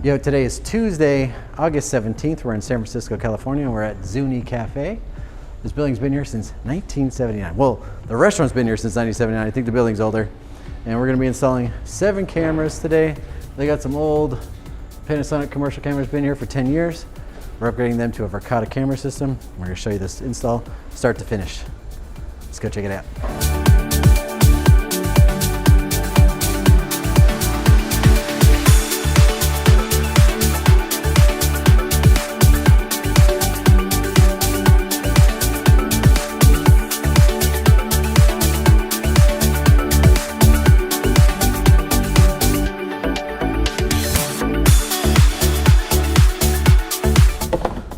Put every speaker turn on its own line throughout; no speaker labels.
Yo, today is Tuesday, August 17th. We're in San Francisco, California. We're at Zuni Café. This building's been here since 1979. Well, the restaurant's been here since 1979. I think the building's older. And we're gonna be installing 7 cameras today. They got some old Panasonic commercial cameras, been here for 10 years. We're upgrading them to a Verkada camera system. We're gonna show you this install, start to finish. Let's go check it out.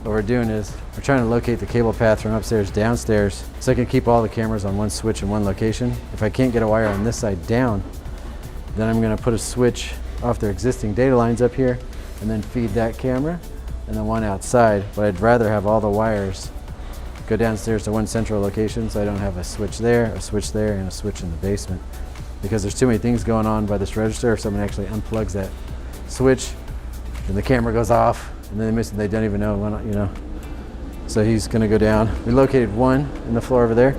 What we're doing is we're trying to locate the cable path from upstairs downstairs so I can keep all the cameras on one switch in one location. If I can't get a wire on this side down, then I'm going to put a switch off their existing data lines up here and then feed that camera and the one outside. But I'd rather have all the wires go downstairs to one central location so I don't have a switch there, and a switch in the basement, because there's too many things going on by this register. If someone actually unplugs that switch, then the camera goes off. And then they don't even know, you know. So he's gonna go down. We located one in the floor over there.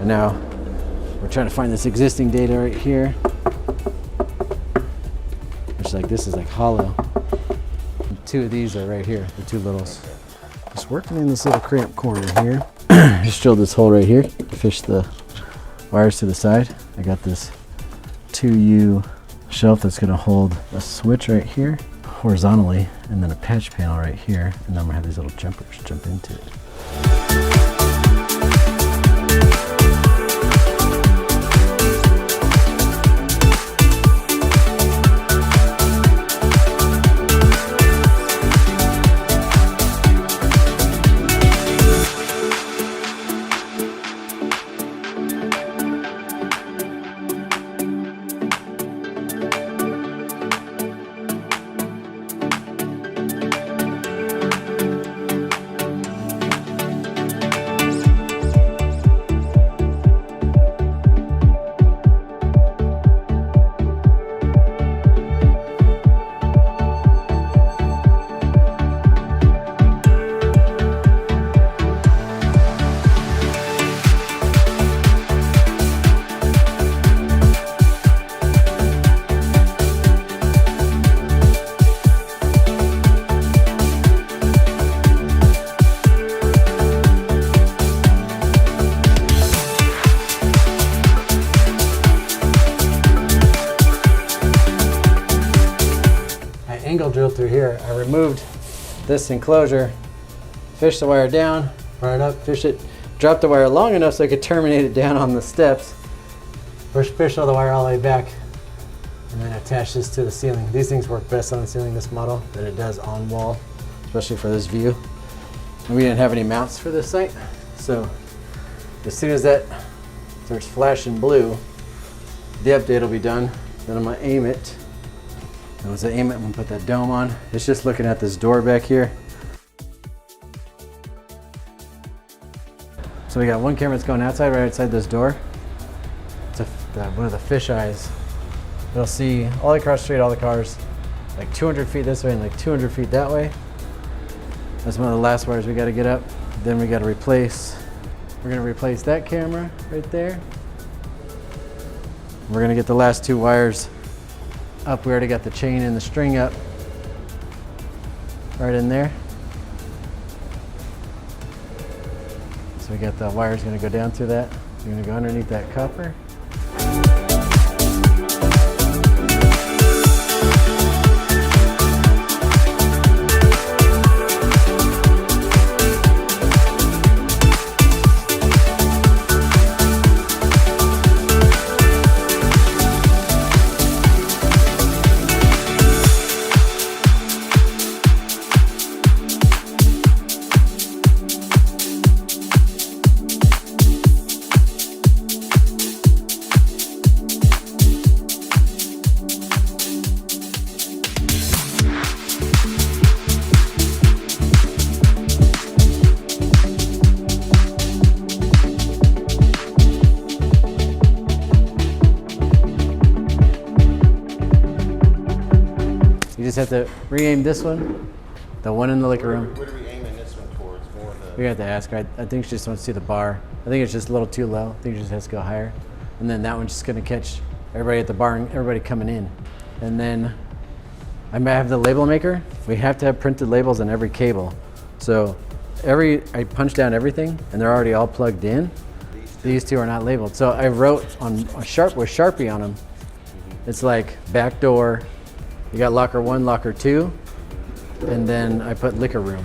And now we're trying to find this existing data right here. Which this is like hollow. And 2 of these are right here, the 2 littles. Just working in this little cramped corner here. Just drilled this hole right here to fish the wires to the side. I got this 2U shelf that's gonna hold a switch right here horizontally, and then a patch panel right here, and then I'm gonna have these little jumpers jump into it. Angle drilled through here. I removed this enclosure, fished the wire down, brought it up, fished it, dropped the wire long enough so I could terminate it down on the steps, fished all the wire all the way back, and then attach this to the ceiling. These things work best on the ceiling, this model, than it does on wall, especially for this view. And we didn't have any mounts for this site, so as soon as that starts flashing blue, the update will be done. Then I'm gonna aim it. And once I aim it, I'm gonna put that dome on. It's just looking at this door back here. So we got one camera that's going outside, right outside this door. It's one of the fish eyes. It'll see all across the street, all the cars, like 200 feet this way and like 200 feet that way. That's one of the last wires we gotta get up. Then we gotta replace, we're gonna replace that camera right there. We're gonna get the last 2 wires up. We already got the chain and the string up right in there. So we got the wires gonna go down through that. We're gonna go underneath that copper. just have to re-aim this one, the one in the liquor room.
What are we aiming this one towards? More of the...
We have to ask her. I think she just wants to see the bar. I think it's just a little too low. I think it just has to go higher. And then that one's just gonna catch everybody at the bar and everybody coming in. And then I might have the label maker. We have to have printed labels on every cable. So I punch down everything and they're already all plugged in. These two are not labeled. So I wrote on a with Sharpie on them. It's like back door, you got locker 1, locker 2, and then I put liquor room.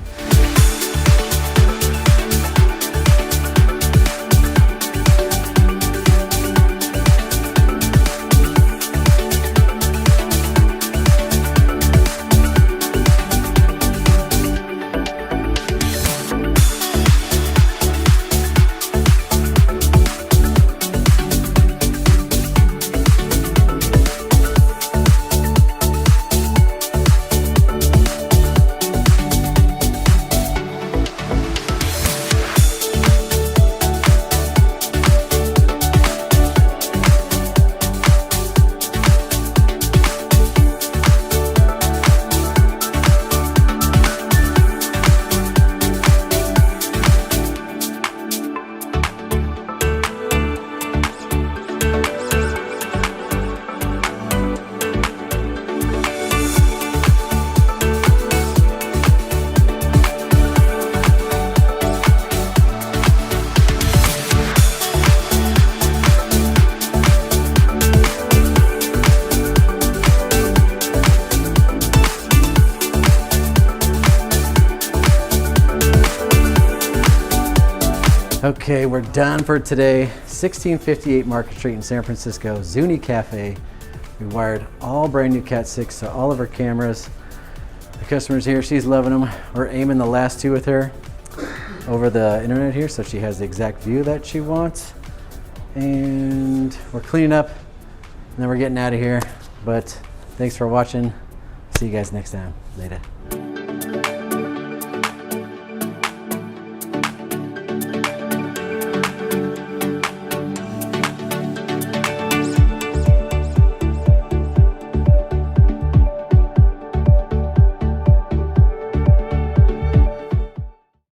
Okay, we're done for today. 1658 Market Street in San Francisco, Zuni Café. We wired all brand new Cat 6 to all of our cameras. The customer's here, she's loving them. We're aiming the last two with her over the internet here so she has the exact view that she wants. And we're cleaning up and then we're getting out of here. But thanks for watching. See you guys next time. Later.